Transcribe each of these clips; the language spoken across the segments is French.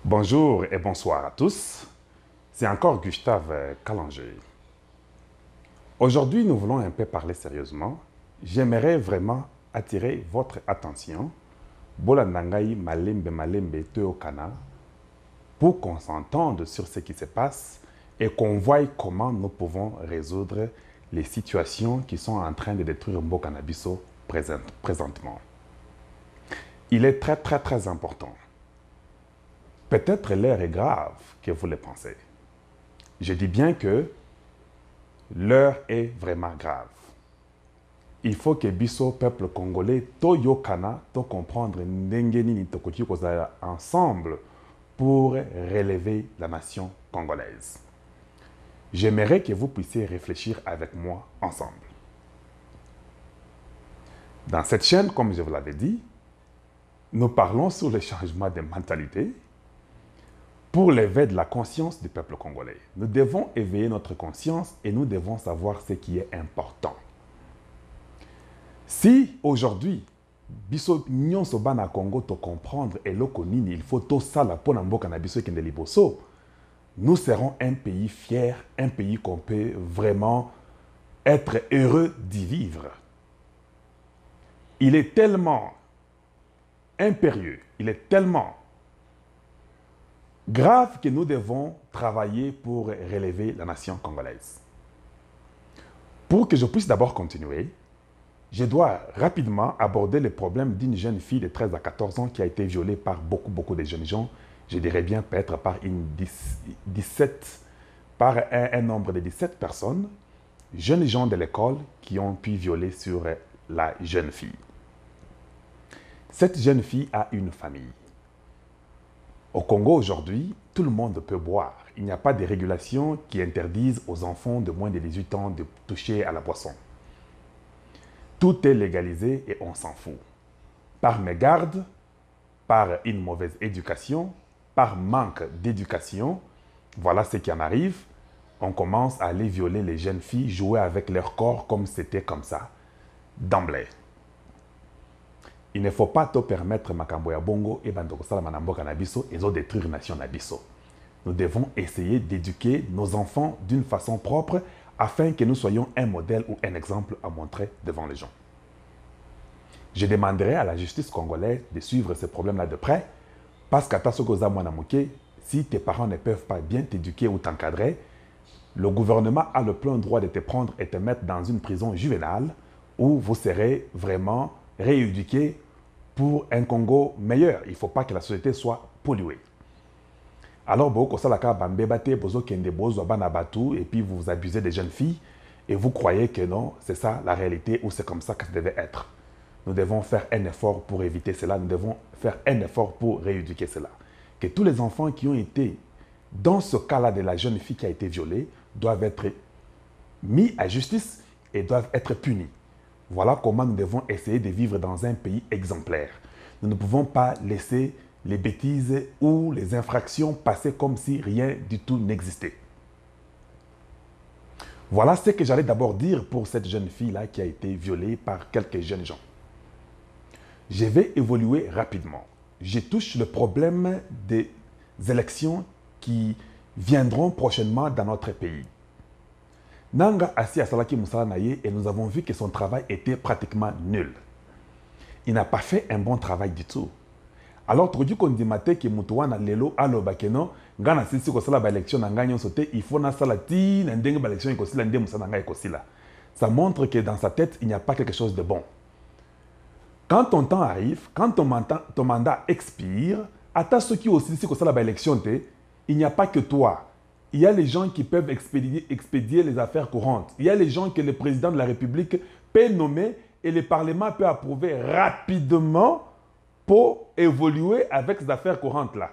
Bonjour et bonsoir à tous. C'est encore Gustave Kalanger. Aujourd'hui, nous voulons un peu parler sérieusement. J'aimerais vraiment attirer votre attention Bolandangai Malembe Malembe Teokana pour qu'on s'entende sur ce qui se passe et qu'on voie comment nous pouvons résoudre les situations qui sont en train de détruire Mboka na biso présentement. Il est très important. Peut-être l'heure est grave que vous le pensez. Je dis bien que l'heure est vraiment grave. Il faut que biso peuple congolais to yokana to comprendre ndengeni ni tokoki kozala ensemble pour relever la nation congolaise. J'aimerais que vous puissiez réfléchir avec moi ensemble. Dans cette chaîne, comme je vous l'avais dit, nous parlons sur le changement de mentalité pour l'éveil de la conscience du peuple congolais. Nous devons éveiller notre conscience et nous devons savoir ce qui est important. Si aujourd'hui, biso nyonso bana Congo to comprendre eloko nini il faut to sala pona mboka na biso kende liboso, nous serons un pays fier, un pays qu'on peut vraiment être heureux d'y vivre. Il est tellement impérieux, il est tellement grave que nous devons travailler pour relever la nation congolaise. Pour que je puisse d'abord continuer, je dois rapidement aborder le problème d'une jeune fille de 13 à 14 ans qui a été violée par beaucoup de jeunes gens. Je dirais bien peut-être par un nombre de 17 personnes, jeunes gens de l'école qui ont pu violer sur la jeune fille. Cette jeune fille a une famille. Au Congo aujourd'hui, tout le monde peut boire. Il n'y a pas de régulations qui interdisent aux enfants de moins de 18 ans de toucher à la boisson. Tout est légalisé et on s'en fout. Par mégarde, par une mauvaise éducation, par manque d'éducation, voilà ce qui en arrive. On commence à aller violer les jeunes filles, jouer avec leur corps comme c'était comme ça, d'emblée. Il ne faut pas te permettre makambo ya bongo et bandoko sala manamboka na biso et zo détruire nation na biso. Nous devons essayer d'éduquer nos enfants d'une façon propre afin que nous soyons un modèle ou un exemple à montrer devant les gens. Je demanderai à la justice congolaise de suivre ce problème-là de près parce qu'à Tasokoza Mwanamuke, si tes parents ne peuvent pas bien t'éduquer ou t'encadrer, le gouvernement a le plein droit de te prendre et te mettre dans une prison juvénale où vous serez vraiment rééduqués pour un Congo meilleur. Il ne faut pas que la société soit polluée. Alors, et puis vous vous abusez des jeunes filles et vous croyez que non, c'est ça la réalité ou c'est comme ça que ça devait être. Nous devons faire un effort pour éviter cela. Nous devons faire un effort pour rééduquer cela. Que tous les enfants qui ont été dans ce cas-là de la jeune fille qui a été violée doivent être mis à justice et doivent être punis. Voilà comment nous devons essayer de vivre dans un pays exemplaire. Nous ne pouvons pas laisser les bêtises ou les infractions passer comme si rien du tout n'existait. Voilà ce que j'allais d'abord dire pour cette jeune fille-là qui a été violée par quelques jeunes gens. Je vais évoluer rapidement. Je touche le problème des élections qui viendront prochainement dans notre pays. Nanga assis à Salaki Moussala Naye et nous avons vu que son travail était pratiquement nul. Il n'a pas fait un bon travail du tout. Alors, tu dis qu'on dit que Moutouana Lelo alo bakeno, ngana sisi ko sala ba élection na nganya sote, il faut na salati na ndenge ba élection ko sila ndenge musana ngai ko sila. Ça montre que dans sa tête, il n'y a pas quelque chose de bon. Quand ton temps arrive, quand ton mandat expire, à ceux qui aussi si ko sala ba élection te, il n'y a pas que toi. Il y a les gens qui peuvent expédier les affaires courantes. Il y a les gens que le président de la République peut nommer et le Parlement peut approuver rapidement pour évoluer avec ces affaires courantes-là.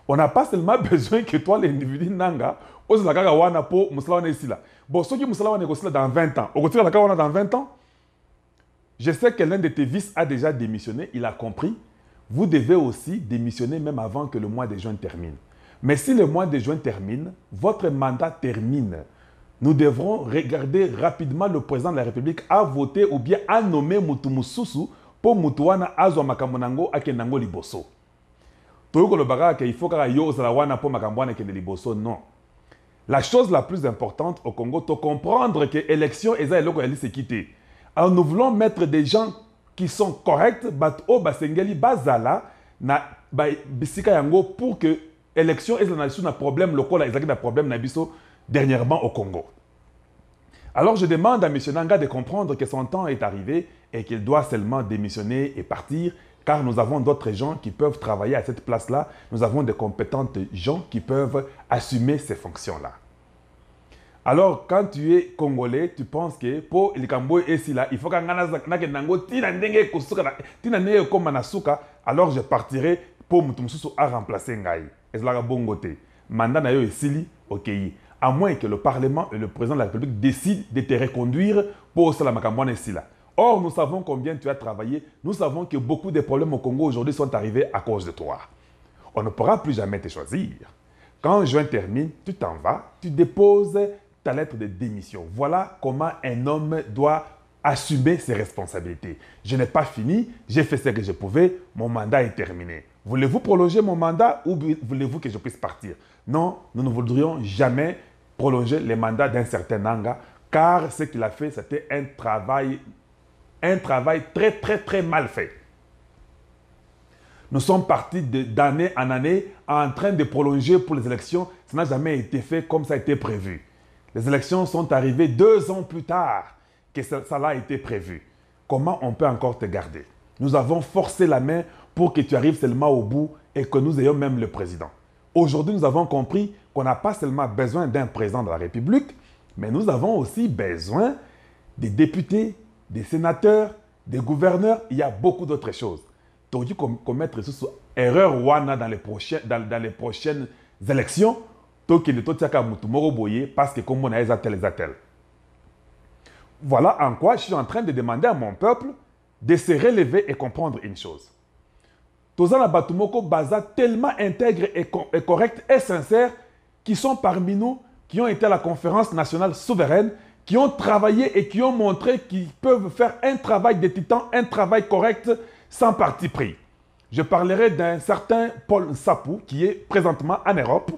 On n'a pas seulement besoin que toi, l'individu Nanga, ose la gaga wana po musala ici là. Bon, ceux qui musala wana dans 20 ans, au côté de la gaga wana dans 20 ans, je sais que l'un de tes vices a déjà démissionné, il a compris. Vous devez aussi démissionner même avant que le mois de juin termine. Mais si le mois de juin termine, votre mandat termine. Nous devrons regarder rapidement le président de la République à voter ou bien à nommer Moutumususu pour Moutouana Azwa Makamonango Akenango Liboso. Il faut non. La chose la plus importante au Congo, c'est comprendre que l'élection est une sécurité. Alors nous voulons mettre des gens qui sont corrects, pour que l'élection est un problème local, un problème dernièrement au Congo. Alors je demande à M. Nanga de comprendre que son temps est arrivé et qu'il doit seulement démissionner et partir, car nous avons d'autres gens qui peuvent travailler à cette place-là. Nous avons des compétentes gens qui peuvent assumer ces fonctions-là. Alors, quand tu es Congolais, tu penses que pour le Cambodge ici là, il faut que alors je partirai pour à remplacer Ngai. Et cela bongoté. Mandat na yo esili, ok. À moins que le Parlement et le président de la République décident de te reconduire pour cela Makambouane ici là. Or, nous savons combien tu as travaillé. Nous savons que beaucoup de problèmes au Congo aujourd'hui sont arrivés à cause de toi. On ne pourra plus jamais te choisir. Quand juin termine, tu t'en vas, tu déposes ta lettre de démission. Voilà comment un homme doit assumer ses responsabilités. Je n'ai pas fini, j'ai fait ce que je pouvais, mon mandat est terminé. Voulez-vous prolonger mon mandat ou voulez-vous que je puisse partir? Non, nous ne voudrions jamais prolonger les mandats d'un certain Nanga, car ce qu'il a fait, c'était un travail très mal fait. Nous sommes partis d'année en année en train de prolonger pour les élections. Ça n'a jamais été fait comme ça a été prévu. Les élections sont arrivées 2 ans plus tard que ça a été prévu. Comment on peut encore te garder? Nous avons forcé la main pour que tu arrives seulement au bout et que nous ayons même le président. Aujourd'hui, nous avons compris qu'on n'a pas seulement besoin d'un président de la République, mais nous avons aussi besoin des députés, des sénateurs, des gouverneurs. Il y a beaucoup d'autres choses. Tu aurais dû commettre ce erreur wana dans les prochaines élections. Parce que comme on a les attelles. Voilà en quoi je suis en train de demander à mon peuple de se relever et comprendre une chose. Tozana Batumoko Baza tellement intègre et correct et sincère qui sont parmi nous, qui ont été à la conférence nationale souveraine, qui ont travaillé et qui ont montré qu'ils peuvent faire un travail de titan, un travail correct sans parti pris. Je parlerai d'un certain Paul Sapou qui est présentement en Europe.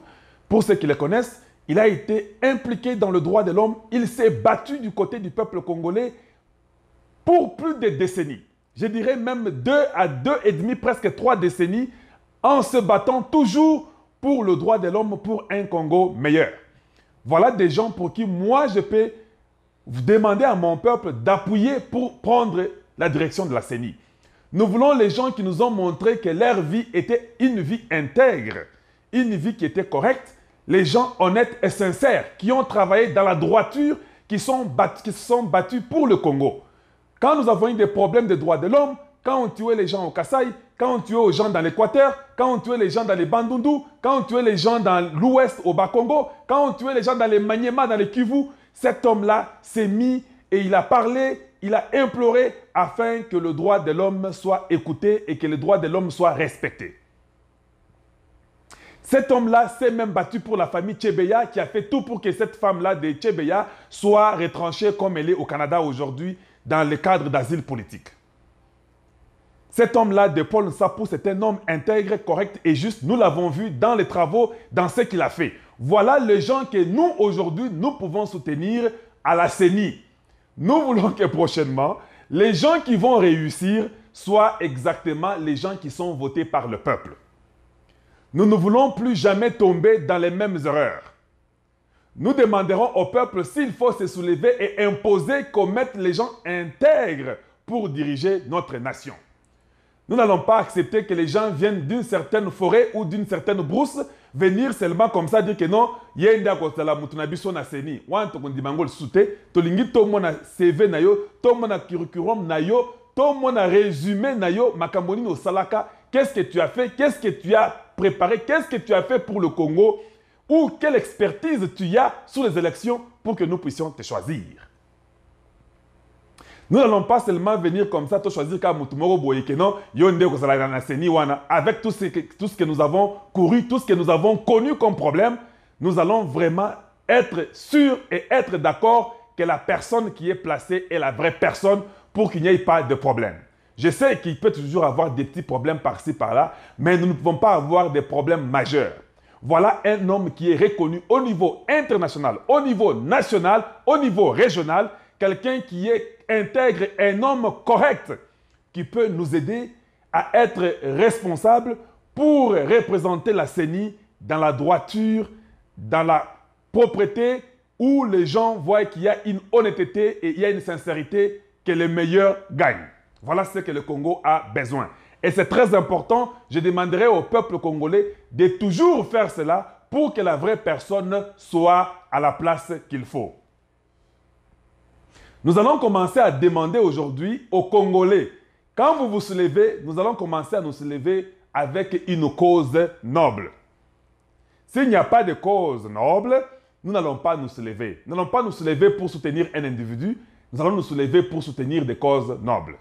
Pour ceux qui le connaissent, il a été impliqué dans le droit de l'homme. Il s'est battu du côté du peuple congolais pour plus de décennies. Je dirais même 2 à 2,5, presque 3 décennies, en se battant toujours pour le droit de l'homme, pour un Congo meilleur. Voilà des gens pour qui moi je peux demander à mon peuple d'appuyer pour prendre la direction de la CENI. Nous voulons les gens qui nous ont montré que leur vie était une vie intègre, une vie qui était correcte, les gens honnêtes et sincères, qui ont travaillé dans la droiture, qui se sont battus pour le Congo. Quand nous avons eu des problèmes de droits de l'homme, quand on tuait les gens au Kasaï, quand on tuait les gens dans l'Équateur, quand on tuait les gens dans les Bandundu, quand on tuait les gens dans l'Ouest au Bas-Congo, quand on tuait les gens dans les Maniema, dans les Kivu, cet homme-là s'est mis et il a parlé, il a imploré afin que le droit de l'homme soit écouté et que le droit de l'homme soit respecté. Cet homme-là s'est même battu pour la famille Tchebeya qui a fait tout pour que cette femme-là de Tchebeya soit retranchée comme elle est au Canada aujourd'hui dans le cadre d'asile politique. Cet homme-là de Paul Sapou, c'est un homme intègre, correct et juste. Nous l'avons vu dans les travaux, dans ce qu'il a fait. Voilà les gens que nous, aujourd'hui, nous pouvons soutenir à la CENI. Nous voulons que prochainement, les gens qui vont réussir soient exactement les gens qui sont votés par le peuple. Nous ne voulons plus jamais tomber dans les mêmes erreurs. Nous demanderons au peuple s'il faut se soulever et imposer qu'on mette les gens intègres pour diriger notre nation. Nous n'allons pas accepter que les gens viennent d'une certaine forêt ou d'une certaine brousse venir seulement comme ça dire que non, yenda kosala mutunabiso na seni. Wanto kondimangol soute, tolingi to mona CV na yo, to mona curriculum na yo, to mona résumé na yo, makamboni no salaka, qu'est-ce que tu as fait, qu'est-ce que tu as préparé, qu'est-ce que tu as fait pour le Congo, ou quelle expertise tu as sur les élections pour que nous puissions te choisir. Nous n'allons pas seulement venir comme ça, te choisir comme Mutumoro Boye, que non, yonde kosala na seni wana, avec tout ce que nous avons couru, tout ce que nous avons connu comme problème, nous allons vraiment être sûrs et être d'accord que la personne qui est placée est la vraie personne pour qu'il n'y ait pas de problème. Je sais qu'il peut toujours avoir des petits problèmes par-ci, par-là, mais nous ne pouvons pas avoir des problèmes majeurs. Voilà un homme qui est reconnu au niveau international, au niveau national, au niveau régional, quelqu'un qui est intègre, un homme correct, qui peut nous aider à être responsable pour représenter la CENI dans la droiture, dans la propreté, où les gens voient qu'il y a une honnêteté et il y a une sincérité, que les meilleurs gagnent. Voilà ce que le Congo a besoin. Et c'est très important, je demanderai au peuple congolais de toujours faire cela pour que la vraie personne soit à la place qu'il faut. Nous allons commencer à demander aujourd'hui aux Congolais, quand vous vous soulevez, nous allons commencer à nous soulever avec une cause noble. S'il n'y a pas de cause noble, nous n'allons pas nous soulever. Nous n'allons pas nous soulever pour soutenir un individu, nous allons nous soulever pour soutenir des causes nobles.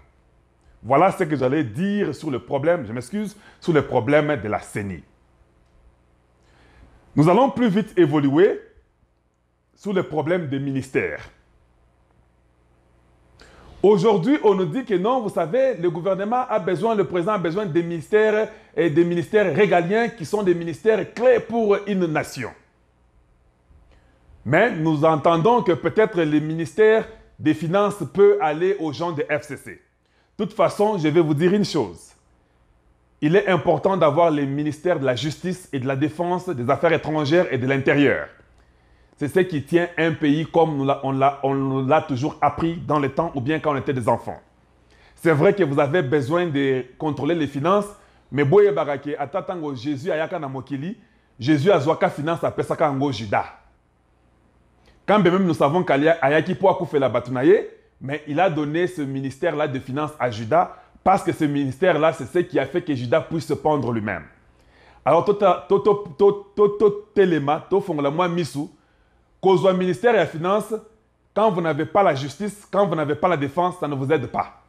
Voilà ce que j'allais dire sur le problème, je m'excuse, sur le problème de la CENI. Nous allons plus vite évoluer sur le problème des ministères. Aujourd'hui, on nous dit que non, vous savez, le gouvernement a besoin, le président a besoin des ministères et des ministères régaliens qui sont des ministères clés pour une nation. Mais nous entendons que peut-être le ministère des Finances peut aller aux gens de FCC. De toute façon, je vais vous dire une chose. Il est important d'avoir les ministères de la Justice et de la Défense, des Affaires étrangères et de l'Intérieur. C'est ce qui tient un pays comme on nous l'a toujours appris dans le temps ou bien quand on était des enfants. C'est vrai que vous avez besoin de contrôler les finances, mais boye barake atatango Jésus ayaka na mokili, Jésus azwaka finance apesaka ngo Judas. Quand même nous savons qu'ayaki po akufela batunaye, mais il a donné ce ministère-là de finances à Judas parce que ce ministère-là, c'est ce qui a fait que Judas puisse se pendre lui-même. Alors, telema, to fongola moi misu, cause au ministère et la finance, quand vous n'avez pas la justice, quand vous n'avez pas la défense, ça ne vous aide pas.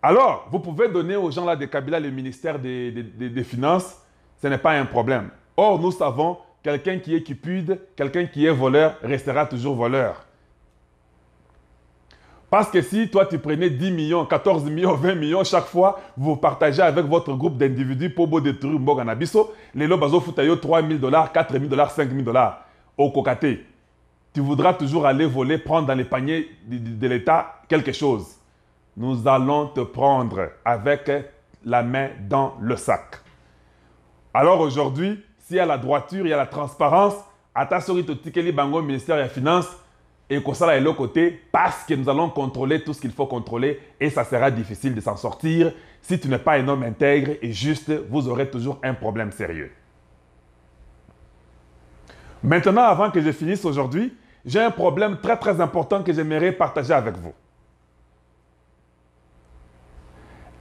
Alors, vous pouvez donner aux gens là de Kabila le ministère des Finances, ce n'est pas un problème. Or, nous savons, quelqu'un qui est cupide, quelqu'un qui est voleur, restera toujours voleur. Parce que si toi tu prenais 10 millions, 14 millions, 20 millions chaque fois, vous partagez avec votre groupe d'individus pour vous détruire Mboga na biso, les lobazo futayo 3 000 $, 4 000 $, 5 000 $ au Kokate. Tu voudras toujours aller voler, prendre dans les paniers de l'État quelque chose. Nous allons te prendre avec la main dans le sac. Alors aujourd'hui, s'il y a la droiture, il y a la transparence, attention au tikeli bango ministère des Finances, et comme ça, là, de l'autre côté, parce que nous allons contrôler tout ce qu'il faut contrôler et ça sera difficile de s'en sortir. Si tu n'es pas un homme intègre et juste, vous aurez toujours un problème sérieux. Maintenant, avant que je finisse aujourd'hui, j'ai un problème très très important que j'aimerais partager avec vous.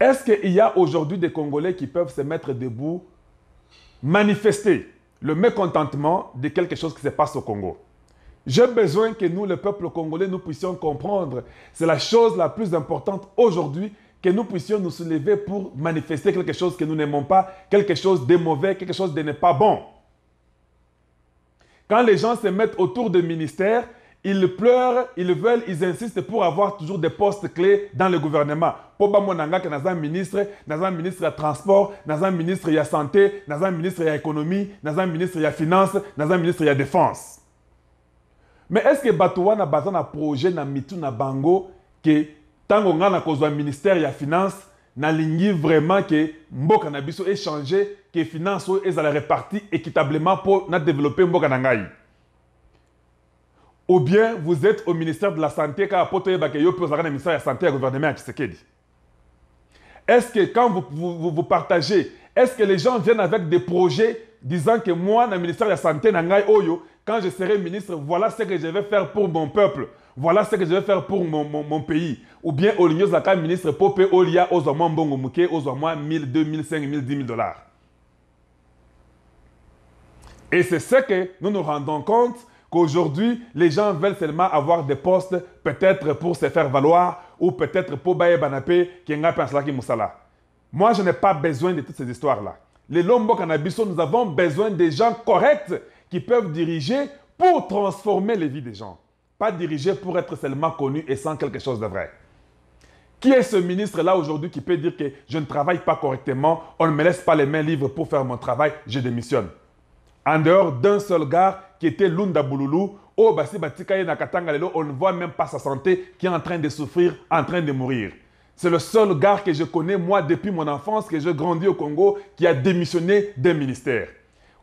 Est-ce qu'il y a aujourd'hui des Congolais qui peuvent se mettre debout, manifester le mécontentement de quelque chose qui se passe au Congo? J'ai besoin que nous, le peuple congolais, nous puissions comprendre. C'est la chose la plus importante aujourd'hui, que nous puissions nous soulever pour manifester quelque chose que nous n'aimons pas, quelque chose de mauvais, quelque chose de n'est pas bon. Quand les gens se mettent autour des ministères, ils pleurent, ils veulent, ils insistent pour avoir toujours des postes clés dans le gouvernement. Pour monanga que dans un ministre de transport, dans un ministre de la santé, dans un ministre de l'économie, dans un ministre de la finance, dans un ministre de la défense. Mais est-ce que Batouwa n'a pas un projet na mitu na bango que tant qu'on a un ministère de la finance n'a vraiment que mboka na biso échanger que finance est à la répartie équitablement pour développer mboka na ngai? Ou bien vous êtes au ministère de la santé car poto yeba ke yo pe ozaka na ministère de la santé au gouvernement ya Tshisekedi? Est-ce que quand vous partagez, est-ce que les gens viennent avec des projets disant que moi, dans le ministère de la Santé, quand je serai ministre, voilà ce que je vais faire pour mon peuple, voilà ce que je vais faire pour mon pays. Ou bien, au lieu de ministre, pour payer au lia, aux hommes bongo mouké, aux hommes 1000, 2000, 5000, 10 000 $. Et c'est ce que nous nous rendons compte qu'aujourd'hui, les gens veulent seulement avoir des postes, peut-être pour se faire valoir, ou peut-être pour bailler banapé, qui n'a pas un moussala. Moi, je n'ai pas besoin de toutes ces histoires-là. Les Lombo Cannabiso, nous avons besoin des gens corrects qui peuvent diriger pour transformer les vies des gens. Pas diriger pour être seulement connu et sans quelque chose de vrai. Qui est ce ministre-là aujourd'hui qui peut dire que je ne travaille pas correctement, on ne me laisse pas les mains libres pour faire mon travail, je démissionne? En dehors d'un seul gars qui était Lunda Bouloulou, oh, Basi Batikaye Nakatanga Lelo, on ne voit même pas sa santé, qui est en train de souffrir, en train de mourir. C'est le seul gars que je connais, moi, depuis mon enfance, que j'ai grandi au Congo, qui a démissionné d'un ministère.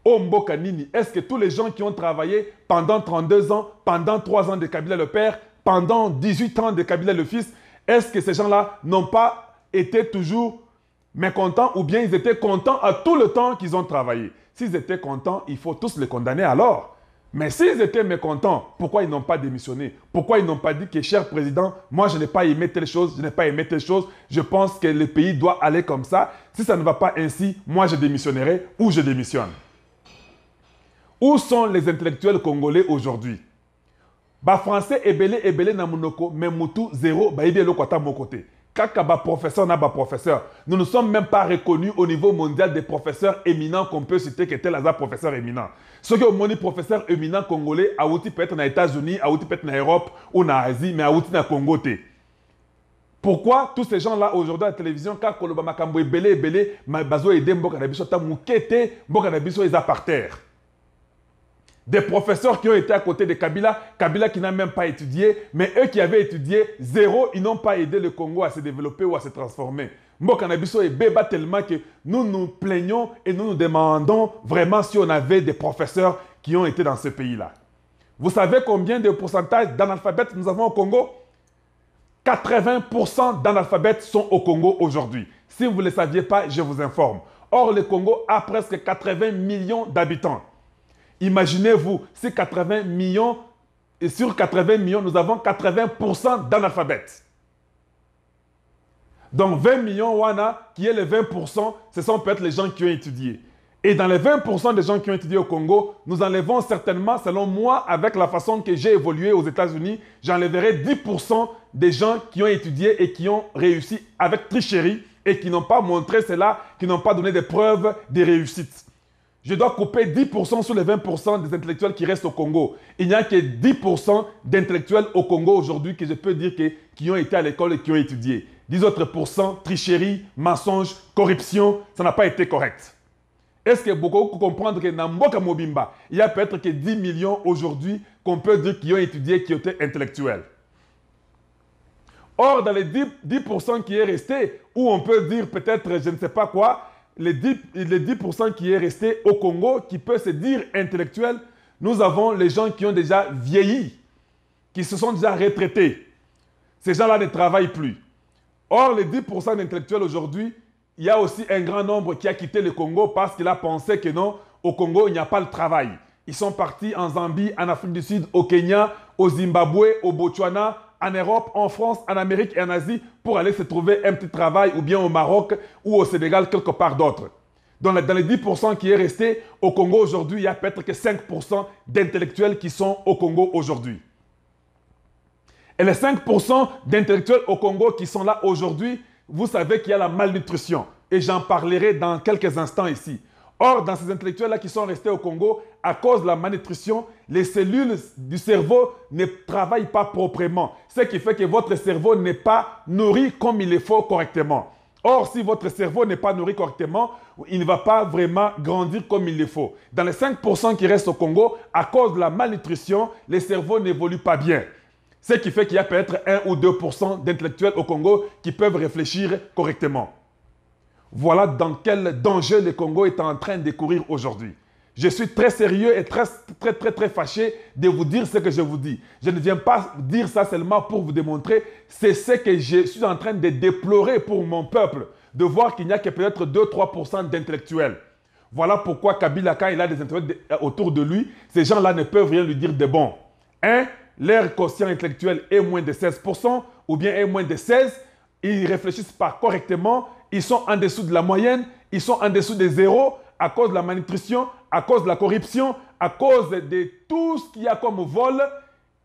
Oh Mboka Nini, est-ce que tous les gens qui ont travaillé pendant 32 ans, pendant 3 ans de Kabila le père, pendant 18 ans de Kabila le fils, est-ce que ces gens-là n'ont pas été toujours mécontents ou bien ils étaient contents à tout le temps qu'ils ont travaillé? S'ils étaient contents, il faut tous les condamner alors. Mais s'ils étaient mécontents, pourquoi ils n'ont pas démissionné? Pourquoi ils n'ont pas dit que, cher président, moi je n'ai pas aimé telle chose, je n'ai pas aimé telle chose, je pense que le pays doit aller comme ça. Si ça ne va pas ainsi, moi je démissionnerai ou je démissionne. Où sont les intellectuels congolais aujourd'hui? Ba français ebele na monoko, mais mutu zéro, ba ibi eloko ata mon côté. Kaka ba professeur na ba professeur. Nous ne sommes même pas reconnus au niveau mondial des professeurs éminents qu'on peut citer que tel hasard professeur éminent. Ceux qui ont moni professeur éminent congolais, Aouti peut être dans les États-Unis, Aouti peut être en Europe ou en Asie, mais Aouti na Congo te. Pourquoi tous ces gens-là aujourd'hui à la télévision, quand Koloba Makambo ebele, bazo ede mboka na biso ta mukete, mboka na biso eza par terre. Des professeurs qui ont été à côté de Kabila, Kabila qui n'a même pas étudié, mais eux qui avaient étudié, zéro, ils n'ont pas aidé le Congo à se développer ou à se transformer. Mbokanabiso est béba tellement que nous nous plaignons et nous nous demandons vraiment si on avait des professeurs qui ont été dans ce pays-là. Vous savez combien de pourcentage d'analphabètes nous avons au Congo? 80% d'analphabètes sont au Congo aujourd'hui. Si vous ne le saviez pas, je vous informe. Or, le Congo a presque 80 millions d'habitants. Imaginez-vous, si 80 millions, et sur 80 millions, nous avons 80% d'analphabètes. Donc 20 millions, Wana, qui est les 20%, ce sont peut-être les gens qui ont étudié. Et dans les 20% des gens qui ont étudié au Congo, nous enlevons certainement, selon moi, avec la façon que j'ai évolué aux États-Unis, j'enlèverai 10% des gens qui ont étudié et qui ont réussi avec tricherie et qui n'ont pas montré cela, qui n'ont pas donné des preuves de réussite. Je dois couper 10% sur les 20% des intellectuels qui restent au Congo. Il n'y a que 10% d'intellectuels au Congo aujourd'hui que je peux dire qui ont été à l'école et qui ont étudié. 10 autres pourcents, tricherie, mensonge, corruption, ça n'a pas été correct. Est-ce que beaucoup comprendre que dans Mboka Mobimba, il y a peut-être que 10 millions aujourd'hui qu'on peut dire qui ont étudié, qui étaient intellectuels. Or, dans les 10% qui est resté, où on peut dire peut-être, je ne sais pas quoi, les 10% qui est resté au Congo, qui peut se dire intellectuel, nous avons les gens qui ont déjà vieilli, qui se sont déjà retraités. Ces gens-là ne travaillent plus. Or, les 10% d'intellectuels aujourd'hui, il y a aussi un grand nombre qui a quitté le Congo parce qu'il a pensé que non, au Congo, il n'y a pas le travail. Ils sont partis en Zambie, en Afrique du Sud, au Kenya, au Zimbabwe, au Botswana, en Europe, en France, en Amérique et en Asie pour aller se trouver un petit travail ou bien au Maroc ou au Sénégal, quelque part d'autre. Dans les 10% qui est resté au Congo aujourd'hui, il y a peut-être que 5% d'intellectuels qui sont au Congo aujourd'hui. Et les 5% d'intellectuels au Congo qui sont là aujourd'hui, vous savez qu'il y a la malnutrition. Et j'en parlerai dans quelques instants ici. Or, dans ces intellectuels-là qui sont restés au Congo, à cause de la malnutrition, les cellules du cerveau ne travaillent pas proprement. Ce qui fait que votre cerveau n'est pas nourri comme il le faut correctement. Or, si votre cerveau n'est pas nourri correctement, il ne va pas vraiment grandir comme il le faut. Dans les 5% qui restent au Congo, à cause de la malnutrition, les cerveaux n'évoluent pas bien. Ce qui fait qu'il y a peut-être 1 ou 2% d'intellectuels au Congo qui peuvent réfléchir correctement. Voilà dans quel danger le Congo est en train de courir aujourd'hui. Je suis très sérieux et très fâché de vous dire ce que je vous dis. Je ne viens pas dire ça seulement pour vous démontrer. C'est ce que je suis en train de déplorer pour mon peuple. De voir qu'il n'y a que peut-être 2-3% d'intellectuels. Voilà pourquoi Kabila, quand il a des intellectuels autour de lui, ces gens-là ne peuvent rien lui dire de bon. Leur quotient intellectuel est moins de 16% ou bien est moins de 16%. Ils ne réfléchissent pas correctement. Ils sont en dessous de la moyenne. Ils sont en dessous des zéros à cause de la malnutrition, à cause de la corruption, à cause de tout ce qu'il y a comme vol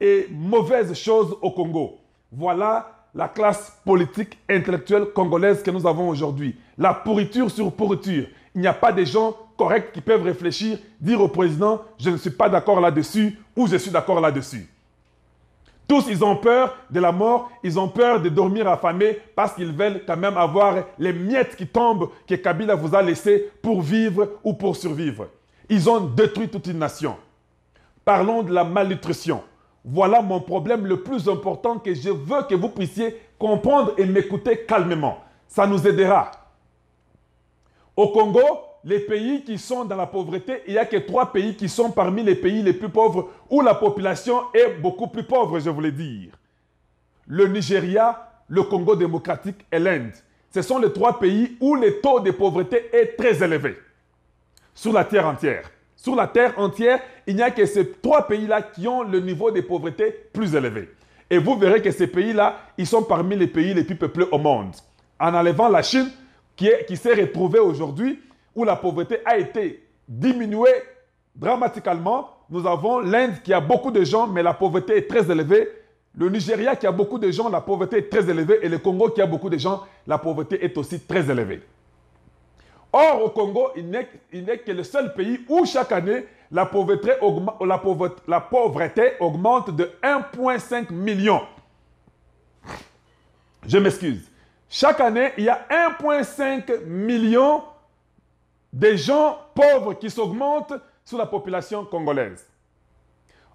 et mauvaises choses au Congo. Voilà la classe politique intellectuelle congolaise que nous avons aujourd'hui. La pourriture sur pourriture. Il n'y a pas de gens corrects qui peuvent réfléchir, dire au président « je ne suis pas d'accord là-dessus » ou « je suis d'accord là-dessus ». Tous, ils ont peur de la mort, ils ont peur de dormir affamés parce qu'ils veulent quand même avoir les miettes qui tombent que Kabila vous a laissées pour vivre ou pour survivre. Ils ont détruit toute une nation. Parlons de la malnutrition. Voilà mon problème le plus important que je veux que vous puissiez comprendre et m'écouter calmement. Ça nous aidera. Au Congo, les pays qui sont dans la pauvreté, il n'y a que 3 pays qui sont parmi les pays les plus pauvres où la population est beaucoup plus pauvre, je voulais dire. Le Nigeria, le Congo démocratique et l'Inde. Ce sont les 3 pays où le taux de pauvreté est très élevé sur la terre entière. Sur la terre entière, il n'y a que ces 3 pays-là qui ont le niveau de pauvreté plus élevé. Et vous verrez que ces pays-là, ils sont parmi les pays les plus peuplés au monde. En enlevant la Chine, qui s'est retrouvée aujourd'hui, où la pauvreté a été diminuée dramatiquement. Nous avons l'Inde qui a beaucoup de gens, mais la pauvreté est très élevée. Le Nigeria qui a beaucoup de gens, la pauvreté est très élevée. Et le Congo qui a beaucoup de gens, la pauvreté est aussi très élevée. Or, au Congo, il n'est que le seul pays où chaque année, la pauvreté augmente de 1,5 million. Je m'excuse. Chaque année, il y a 1,5 million de gens pauvres qui s'augmentent sur la population congolaise.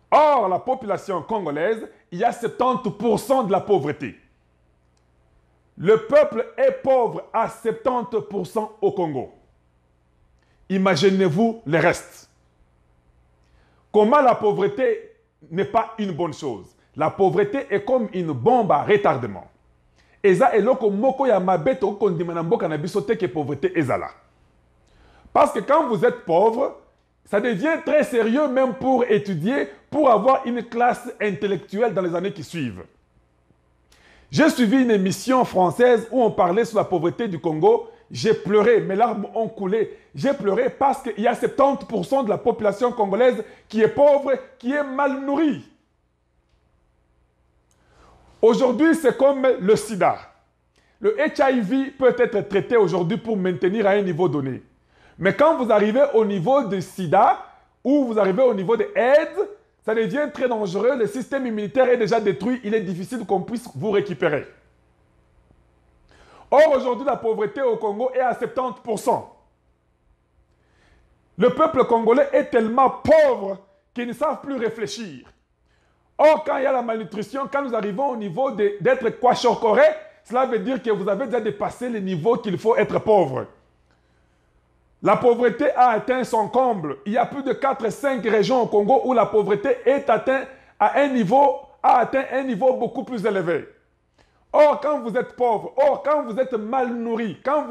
Or, la population congolaise, il y a 70% de la pauvreté. Le peuple est pauvre à 70% au Congo. Imaginez-vous le reste. Comment la pauvreté n'est pas une bonne chose? La pauvreté est comme une bombe à retardement. Eza eloko moko ya mabe to kondima na mboka na biso te ke pauvreté ezala. Parce que quand vous êtes pauvre, ça devient très sérieux même pour étudier, pour avoir une classe intellectuelle dans les années qui suivent. J'ai suivi une émission française où on parlait sur la pauvreté du Congo. J'ai pleuré, mes larmes ont coulé. J'ai pleuré parce qu'il y a 70% de la population congolaise qui est pauvre, qui est mal nourrie. Aujourd'hui, c'est comme le sida. Le HIV peut être traité aujourd'hui pour maintenir à un niveau donné. Mais quand vous arrivez au niveau de sida, ou vous arrivez au niveau de AIDS, ça devient très dangereux. Le système immunitaire est déjà détruit. Il est difficile qu'on puisse vous récupérer. Or, aujourd'hui, la pauvreté au Congo est à 70%. Le peuple congolais est tellement pauvre qu'ils ne savent plus réfléchir. Or, quand il y a la malnutrition, quand nous arrivons au niveau d'être kwashiorkor, cela veut dire que vous avez déjà dépassé le niveau qu'il faut être pauvre. La pauvreté a atteint son comble. Il y a plus de 4-5 régions au Congo où la pauvreté est atteinte a atteint un niveau beaucoup plus élevé. Or, quand vous êtes pauvre, quand vous êtes mal nourri, quand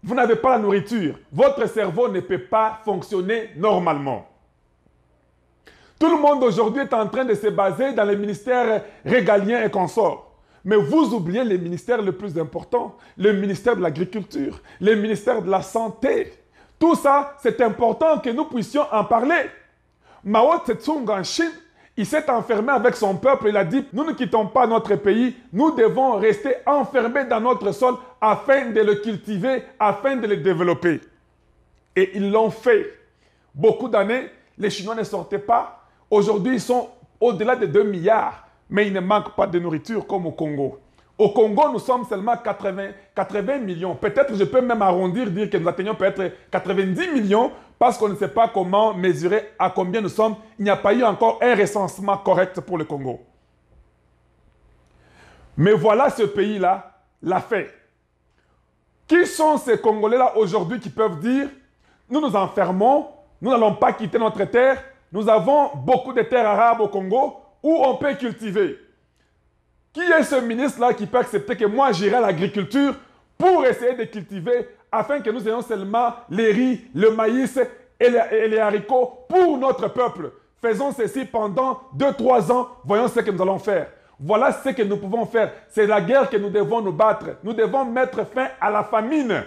vous n'avez pas la nourriture, votre cerveau ne peut pas fonctionner normalement. Tout le monde aujourd'hui est en train de se baser dans les ministères régaliens et consorts. Mais vous oubliez les ministères les plus importants, le ministère de l'Agriculture, le ministère de la Santé. Tout ça, c'est important que nous puissions en parler. Mao Tse-tung en Chine, il s'est enfermé avec son peuple. Il a dit, nous ne quittons pas notre pays, nous devons rester enfermés dans notre sol afin de le cultiver, afin de le développer. Et ils l'ont fait. Beaucoup d'années, les Chinois ne sortaient pas. Aujourd'hui, ils sont au-delà de 2 milliards, mais il ne manque pas de nourriture comme au Congo. Au Congo, nous sommes seulement 80 millions. Peut-être, je peux même arrondir, dire que nous atteignons peut-être 90 millions, parce qu'on ne sait pas comment mesurer à combien nous sommes. Il n'y a pas eu encore un recensement correct pour le Congo. Mais voilà ce pays-là l'a fait. Qui sont ces Congolais-là aujourd'hui qui peuvent dire, nous nous enfermons, nous n'allons pas quitter notre terre, nous avons beaucoup de terres arabes au Congo où on peut cultiver. Qui est ce ministre-là qui peut accepter que moi j'irai à l'agriculture pour essayer de cultiver afin que nous ayons seulement les riz, le maïs et les haricots pour notre peuple? Faisons ceci pendant 2-3 ans, voyons ce que nous allons faire. Voilà ce que nous pouvons faire. C'est la guerre que nous devons nous battre. Nous devons mettre fin à la famine.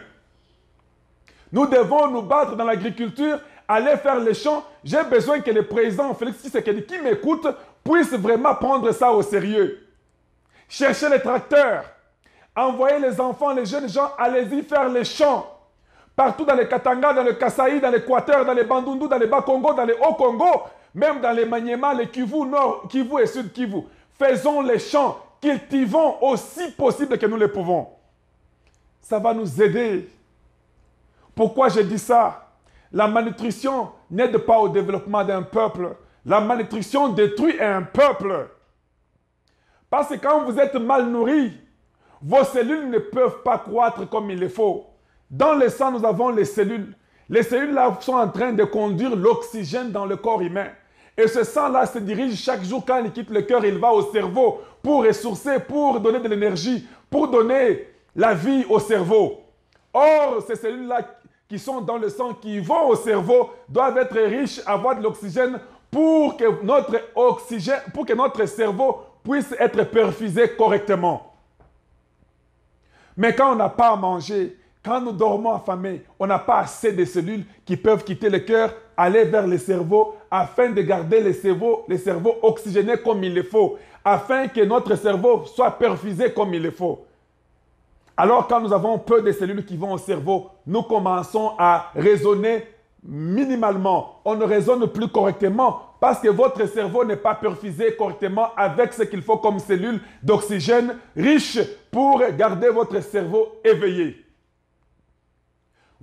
Nous devons nous battre dans l'agriculture, aller faire les champs. J'ai besoin que le président Félix Tshisekedi qui m'écoute puisse vraiment prendre ça au sérieux. Cherchez les tracteurs. Envoyez les enfants, les jeunes gens, allez-y faire les champs. Partout dans les Katanga, dans le Kasaï, dans l'Équateur, dans les Bandundu, dans les Bas-Congo, dans les Hauts-Congo, même dans les Maniema, les Kivu, Nord Kivu et Sud Kivu. faisons les champs, cultivons aussi possible que nous le pouvons. Ça va nous aider. Pourquoi je dis ça? La malnutrition n'aide pas au développement d'un peuple. La malnutrition détruit un peuple. Parce que quand vous êtes mal nourri, vos cellules ne peuvent pas croître comme il le faut. Dans le sang, nous avons les cellules. Les cellules-là sont en train de conduire l'oxygène dans le corps humain. Et ce sang-là se dirige chaque jour quand il quitte le cœur, il va au cerveau pour ressourcer, pour donner de l'énergie, pour donner la vie au cerveau. Or, ces cellules-là qui sont dans le sang, qui vont au cerveau, doivent être riches, avoir de l'oxygène pour que notre cerveau puisse être perfusé correctement. Mais quand on n'a pas à manger, quand nous dormons affamés, on n'a pas assez de cellules qui peuvent quitter le cœur, aller vers le cerveau, afin de garder le cerveau oxygéné comme il le faut, afin que notre cerveau soit perfusé comme il le faut. Alors quand nous avons peu de cellules qui vont au cerveau, nous commençons à raisonner minimalement. On ne raisonne plus correctement parce que votre cerveau n'est pas perfusé correctement avec ce qu'il faut comme cellules d'oxygène riches pour garder votre cerveau éveillé.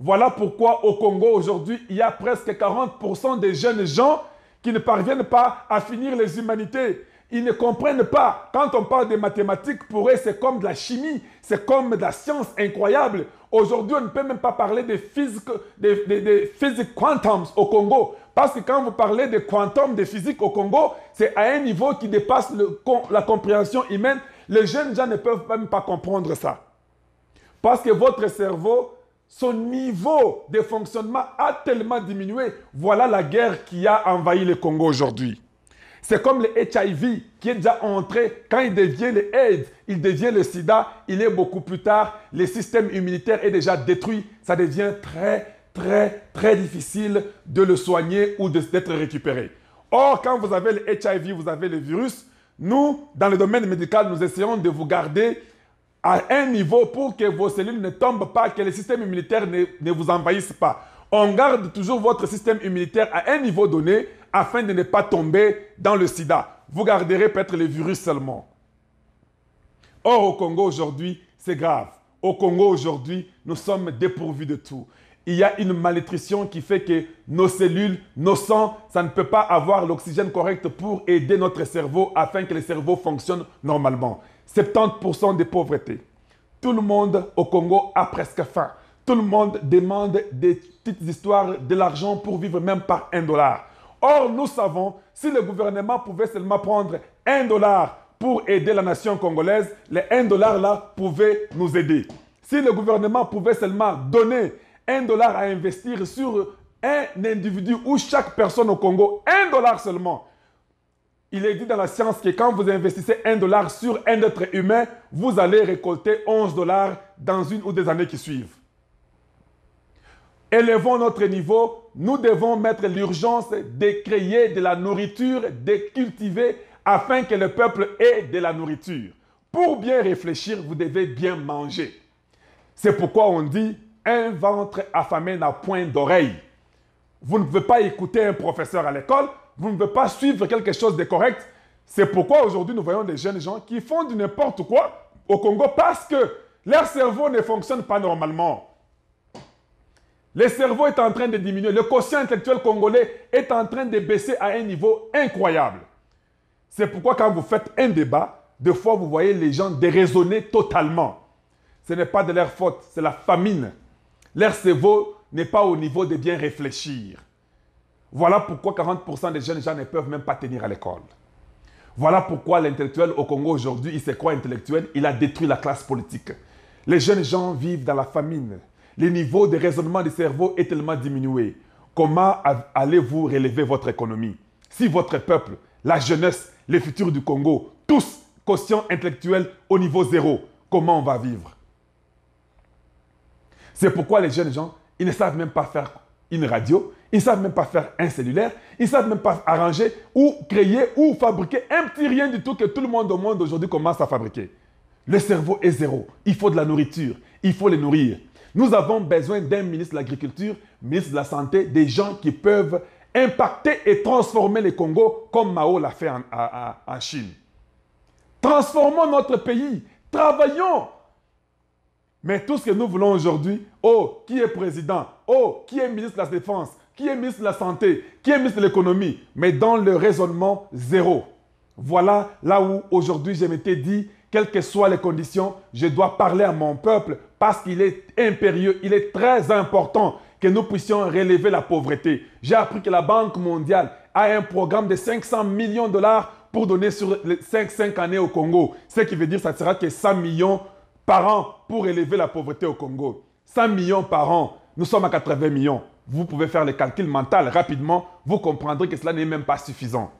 Voilà pourquoi au Congo aujourd'hui, il y a presque 40% des jeunes gens qui ne parviennent pas à finir les humanités. Ils ne comprennent pas. Quand on parle de mathématiques, pour eux, c'est comme de la chimie, c'est comme de la science incroyable. Aujourd'hui, on ne peut même pas parler de physique quantum au Congo. Parce que quand vous parlez de quantum, de physique au Congo, c'est à un niveau qui dépasse la compréhension humaine. Les jeunes gens ne peuvent même pas comprendre ça. Parce que votre cerveau, son niveau de fonctionnement a tellement diminué. Voilà la guerre qui a envahi le Congo aujourd'hui. C'est comme le HIV qui est déjà entré, quand il devient le AIDS, il devient le sida, il est beaucoup plus tard, le système immunitaire est déjà détruit, ça devient très difficile de le soigner ou d'être récupéré. Or, quand vous avez le HIV, vous avez le virus, nous, dans le domaine médical, nous essayons de vous garder à un niveau pour que vos cellules ne tombent pas, que le système immunitaire ne vous envahisse pas. On garde toujours votre système immunitaire à un niveau donné afin de ne pas tomber dans le sida. Vous garderez peut-être le virus seulement. Or, au Congo aujourd'hui, c'est grave. Au Congo aujourd'hui, nous sommes dépourvus de tout. Il y a une malnutrition qui fait que nos cellules, nos sangs, ça ne peut pas avoir l'oxygène correct pour aider notre cerveau afin que le cerveau fonctionne normalement. 70% de pauvreté. Tout le monde au Congo a presque faim. Tout le monde demande des petites histoires, de l'argent pour vivre même par $1. Or, nous savons, si le gouvernement pouvait seulement prendre $1 pour aider la nation congolaise, les $1 là pouvaient nous aider. Si le gouvernement pouvait seulement donner $1 à investir sur un individu ou chaque personne au Congo, $1 seulement. Il est dit dans la science que quand vous investissez $1 sur un être humain, vous allez récolter $11 dans une ou des années qui suivent. Élevons notre niveau, nous devons mettre l'urgence de créer de la nourriture, de cultiver afin que le peuple ait de la nourriture. Pour bien réfléchir, vous devez bien manger. C'est pourquoi on dit un ventre affamé n'a point d'oreille. Vous ne pouvez pas écouter un professeur à l'école, vous ne pouvez pas suivre quelque chose de correct. C'est pourquoi aujourd'hui nous voyons des jeunes gens qui font du n'importe quoi au Congo parce que leur cerveau ne fonctionne pas normalement. Le cerveau est en train de diminuer. Le quotient intellectuel congolais est en train de baisser à un niveau incroyable. C'est pourquoi quand vous faites un débat, des fois vous voyez les gens déraisonner totalement. Ce n'est pas de leur faute, c'est la famine. Leur cerveau n'est pas au niveau de bien réfléchir. Voilà pourquoi 40% des jeunes gens ne peuvent même pas tenir à l'école. Voilà pourquoi l'intellectuel au Congo aujourd'hui, il se croit intellectuel, il a détruit la classe politique. Les jeunes gens vivent dans la famine. Le niveau de raisonnement du cerveau est tellement diminué. Comment allez-vous relever votre économie? Si votre peuple, la jeunesse, les futurs du Congo, tous quotient intellectuel au niveau 0, comment on va vivre? C'est pourquoi les jeunes gens, ils ne savent même pas faire une radio, ils ne savent même pas faire un cellulaire, ils ne savent même pas arranger ou créer ou fabriquer un petit rien du tout que tout le monde au monde aujourd'hui commence à fabriquer. Le cerveau est 0. Il faut de la nourriture. Il faut les nourrir. Nous avons besoin d'un ministre de l'Agriculture, ministre de la Santé, des gens qui peuvent impacter et transformer le Congo comme Mao l'a fait en Chine. Transformons notre pays. Travaillons. Mais tout ce que nous voulons aujourd'hui, oh, qui est président? Oh, qui est ministre de la Défense? Qui est ministre de la Santé? Qui est ministre de l'Économie? Mais dans le raisonnement, zéro. Voilà là où aujourd'hui je m'étais dit, quelles que soient les conditions, je dois parler à mon peuple parce qu'il est impérieux, il est très important que nous puissions relever la pauvreté. J'ai appris que la Banque mondiale a un programme de 500 millions de dollars pour donner sur les 5 années au Congo. Ce qui veut dire que ça sera que 100 millions par an pour élever la pauvreté au Congo. 100 millions par an, nous sommes à 80 millions. Vous pouvez faire le calcul mental rapidement, vous comprendrez que cela n'est même pas suffisant.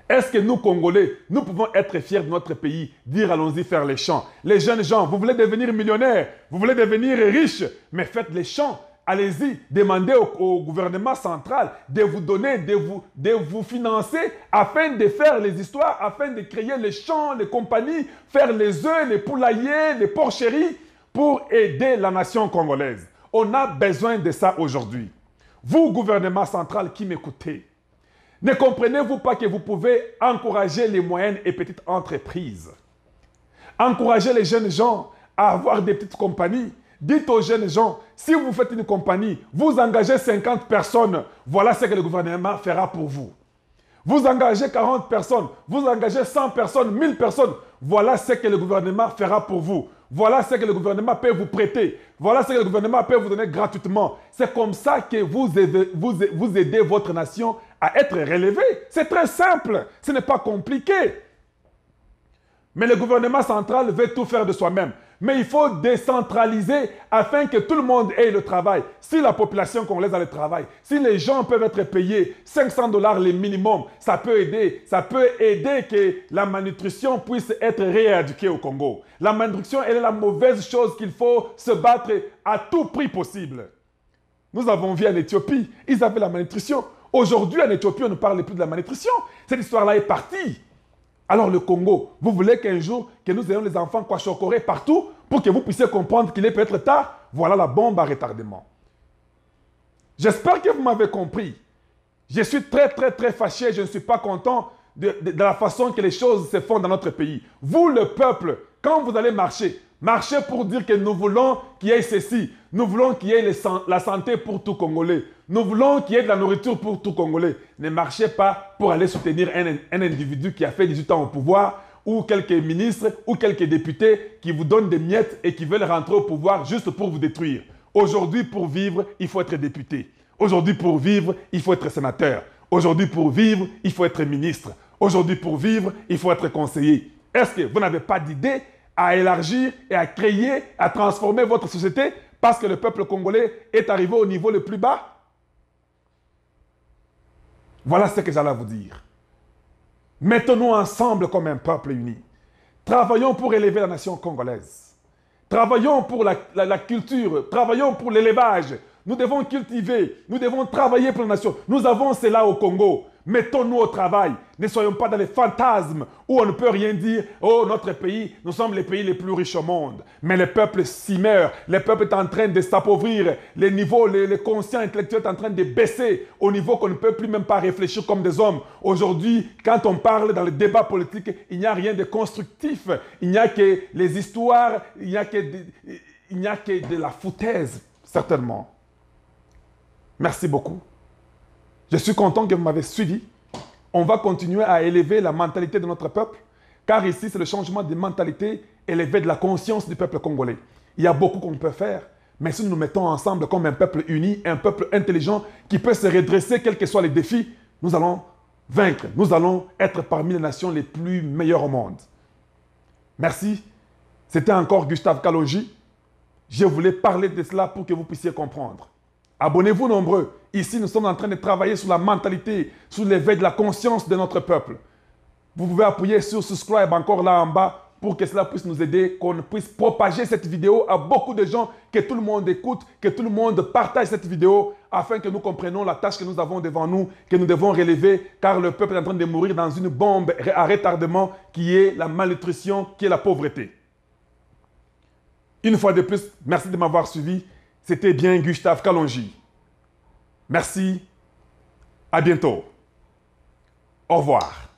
Est-ce que nous, Congolais, nous pouvons être fiers de notre pays, dire allons-y faire les champs? Les jeunes gens, vous voulez devenir millionnaires, vous voulez devenir riches, mais faites les champs. Allez-y, demandez au gouvernement central de vous donner, de vous financer afin de faire les histoires, afin de créer les champs, les compagnies, faire les œufs, les poulaillers, les porcheries pour aider la nation congolaise. On a besoin de ça aujourd'hui. Vous, gouvernement central qui m'écoutez, ne comprenez-vous pas que vous pouvez encourager les moyennes et petites entreprises? Encourager les jeunes gens à avoir des petites compagnies. Dites aux jeunes gens, si vous faites une compagnie, vous engagez 50 personnes, voilà ce que le gouvernement fera pour vous. Vous engagez 40 personnes, vous engagez 100 personnes, 1000 personnes, voilà ce que le gouvernement fera pour vous. Voilà ce que le gouvernement peut vous prêter. Voilà ce que le gouvernement peut vous donner gratuitement. C'est comme ça que vous aidez votre nation à être relevée. C'est très simple, ce n'est pas compliqué. Mais le gouvernement central veut tout faire de soi-même. Mais il faut décentraliser afin que tout le monde ait le travail. Si la population congolaise a le travail, si les gens peuvent être payés 500 $ le minimum, ça peut aider. Ça peut aider que la malnutrition puisse être rééduquée au Congo. La malnutrition, elle est la mauvaise chose qu'il faut se battre à tout prix possible. Nous avons vu en Éthiopie, ils avaient la malnutrition. Aujourd'hui, en Éthiopie, on ne parle plus de la malnutrition. Cette histoire-là est partie. Alors le Congo, vous voulez qu'un jour, que nous ayons les enfants kwashiorkor partout pour que vous puissiez comprendre qu'il est peut-être tard? Voilà la bombe à retardement. J'espère que vous m'avez compris. Je suis très fâché, je ne suis pas content de la façon que les choses se font dans notre pays. Vous, le peuple, quand vous allez marcher, marchez pour dire que nous voulons qu'il y ait ceci. Nous voulons qu'il y ait la santé pour tout Congolais. Nous voulons qu'il y ait de la nourriture pour tout Congolais. Ne marchez pas pour aller soutenir un individu qui a fait 18 ans au pouvoir ou quelques ministres ou quelques députés qui vous donnent des miettes et qui veulent rentrer au pouvoir juste pour vous détruire. Aujourd'hui, pour vivre, il faut être député. Aujourd'hui, pour vivre, il faut être sénateur. Aujourd'hui, pour vivre, il faut être ministre. Aujourd'hui, pour vivre, il faut être conseiller. Est-ce que vous n'avez pas d'idée à élargir et à créer, à transformer votre société parce que le peuple congolais est arrivé au niveau le plus bas? Voilà ce que j'allais vous dire. Mettons-nous ensemble comme un peuple uni. Travaillons pour élever la nation congolaise. Travaillons pour la culture. Travaillons pour l'élevage. Nous devons cultiver. Nous devons travailler pour la nation. Nous avons cela au Congo. Mettons-nous au travail. Ne soyons pas dans les fantasmes où on ne peut rien dire. Oh, notre pays, nous sommes les pays les plus riches au monde. Mais le peuple s'y meurt. Le peuple est en train de s'appauvrir. Les niveaux, les conscients intellectuels sont en train de baisser au niveau qu'on ne peut plus même pas réfléchir comme des hommes. Aujourd'hui, quand on parle dans le débat politique, il n'y a rien de constructif. Il n'y a que les histoires, il n'y a que de la foutaise, certainement. Merci beaucoup. Je suis content que vous m'avez suivi. On va continuer à élever la mentalité de notre peuple, car ici, c'est le changement de mentalité, élever de la conscience du peuple congolais. Il y a beaucoup qu'on peut faire, mais si nous nous mettons ensemble comme un peuple uni, un peuple intelligent, qui peut se redresser quels que soient les défis, nous allons vaincre. Nous allons être parmi les nations les plus meilleures au monde. Merci. C'était encore Gustave Kalonji. Je voulais parler de cela pour que vous puissiez comprendre. Abonnez-vous nombreux. Ici, nous sommes en train de travailler sur la mentalité, sur l'éveil de la conscience de notre peuple. Vous pouvez appuyer sur subscribe encore là en bas pour que cela puisse nous aider, qu'on puisse propager cette vidéo à beaucoup de gens, que tout le monde écoute, que tout le monde partage cette vidéo afin que nous comprenions la tâche que nous avons devant nous, que nous devons relever, car le peuple est en train de mourir dans une bombe à retardement qui est la malnutrition, qui est la pauvreté. Une fois de plus, merci de m'avoir suivi. C'était bien Gustave Kalonji. Merci. À bientôt. Au revoir.